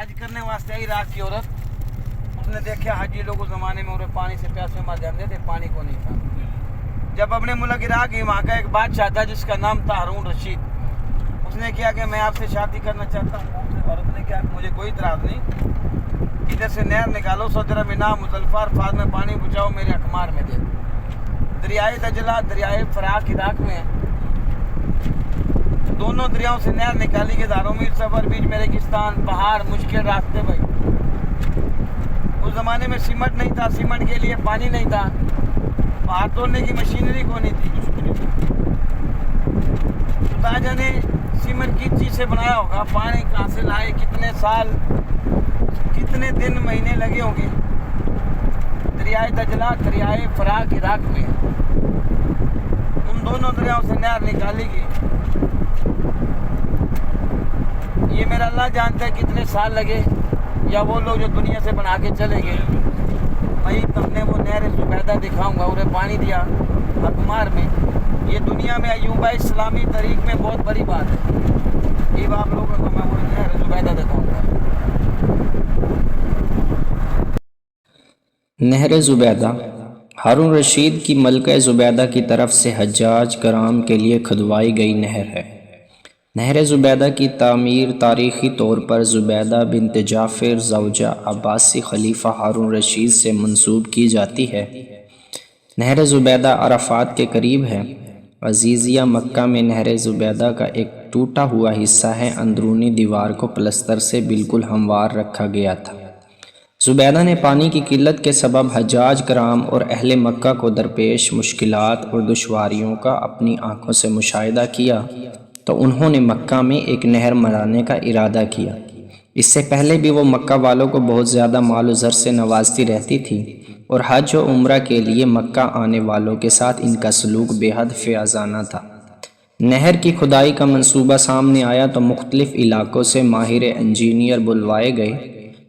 حج کرنے واسطے آئی عراق کی عورت، اس نے دیکھا حاجی لوگ اس زمانے میں انہیں پانی سے پیاسے مر جاتے تھے، پانی کو نہیں تھا۔ جب اپنے ملک عراق گئی، وہاں کا ایک بادشاہ تھا جس کا نام تھا ہارون رشید، اس نے کیا کہ میں آپ سے شادی کرنا چاہتا ہوں۔ عورت نے کہا کہ مجھے کوئی اعتراض نہیں، ادھر سے نہر نکالو، سدرہ مینا مزدلفہ عرفات میں پانی بچاؤ، میرے اقمار میں دے۔ دریائے دجلہ دریائے فراق عراق میں ہے، دونوں دریاؤں سے نہر نکالی گئی، ہزاروں میل سفر، بیچ میں ریگستان، پہاڑ، مشکل راستے بھائی۔ اس زمانے میں سیمنٹ نہیں تھا، سیمنٹ کے لیے پانی نہیں تھا، پہاڑ توڑنے کی مشینری کو نہیں تھی۔ خدا جانے سیمنٹ کی چیز سے بنایا ہوگا، پانی کہاں سے لائے، کتنے سال، کتنے دن، مہینے لگے ہوں گے۔ دریائے دجلہ دریائے فراق عراق میں ہے، ان دونوں دریاؤں سے نہر نکالی گئی۔ یہ میرا اللہ جانتا ہے کتنے سال لگے، یا وہ لوگ جو دنیا سے بنا کے چلے گئے۔ بھائی تم نے وہ نہر زبیدہ دکھاؤں گا، انہیں پانی دیا اقمار میں۔ یہ دنیا میں ایوبہ اسلامی تاریخ میں بہت بڑی بات ہے۔ یہ آپ لوگوں کو میں وہ نہر زبیدہ دکھاؤں گا۔ نہر زبیدہ ہارون رشید کی ملکہ زبیدہ کی طرف سے حجاج کرام کے لیے کھدوائی گئی نہر ہے۔ نہر زبیدہ کی تعمیر تاریخی طور پر زبیدہ بنت جعفر زوجہ عباسی خلیفہ ہارون رشید سے منسوب کی جاتی ہے۔ نہر زبیدہ عرفات کے قریب ہے۔ عزیزیہ مکہ میں نہر زبیدہ کا ایک ٹوٹا ہوا حصہ ہے، اندرونی دیوار کو پلستر سے بالکل ہموار رکھا گیا تھا۔ زبیدہ نے پانی کی قلت کے سبب حجاج کرام اور اہل مکہ کو درپیش مشکلات اور دشواریوں کا اپنی آنکھوں سے مشاہدہ کیا تو انہوں نے مکہ میں ایک نہر بنانے کا ارادہ کیا۔ اس سے پہلے بھی وہ مکہ والوں کو بہت زیادہ مال و زر سے نوازتی رہتی تھی اور حج و عمرہ کے لیے مکہ آنے والوں کے ساتھ ان کا سلوک بے حد فیاضانہ تھا۔ نہر کی کھدائی کا منصوبہ سامنے آیا تو مختلف علاقوں سے ماہر انجینئر بلوائے گئے۔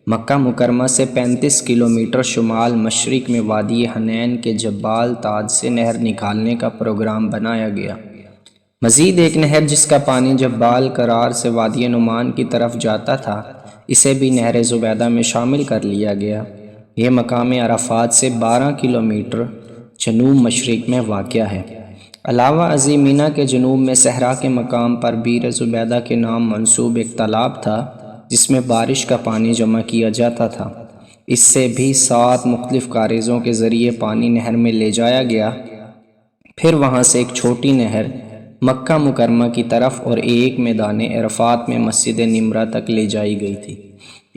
مکہ مکرمہ سے 35 کلومیٹر شمال مشرق میں وادی حنین کے جبال تاج سے نہر نکالنے کا پروگرام بنایا گیا۔ مزید ایک نہر جس کا پانی جبال قرار سے وادی نعمان کی طرف جاتا تھا، اسے بھی نہر زبیدہ میں شامل کر لیا گیا۔ یہ مقام عرفات سے 12 کلومیٹر جنوب مشرق میں واقع ہے۔ علاوہ ازیں مینا کے جنوب میں صحرا کے مقام پر بیر زبیدہ کے نام منسوب ایک تالاب تھا جس میں بارش کا پانی جمع کیا جاتا تھا۔ اس سے بھی 7 مختلف کاریزوں کے ذریعے پانی نہر میں لے جایا گیا۔ پھر وہاں سے ایک چھوٹی نہر مکہ مکرمہ کی طرف اور ایک میدان عرفات میں مسجد نمرہ تک لے جائی گئی تھی۔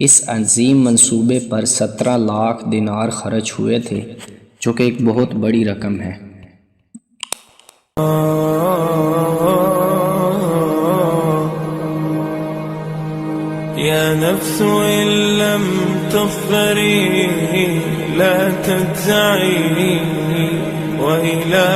اس عظیم منصوبے پر 17 لاکھ دینار خرچ ہوئے تھے، جو کہ ایک بہت بڑی رقم ہے۔ يا نفس إن لم تظفري لا تجزعي وإلى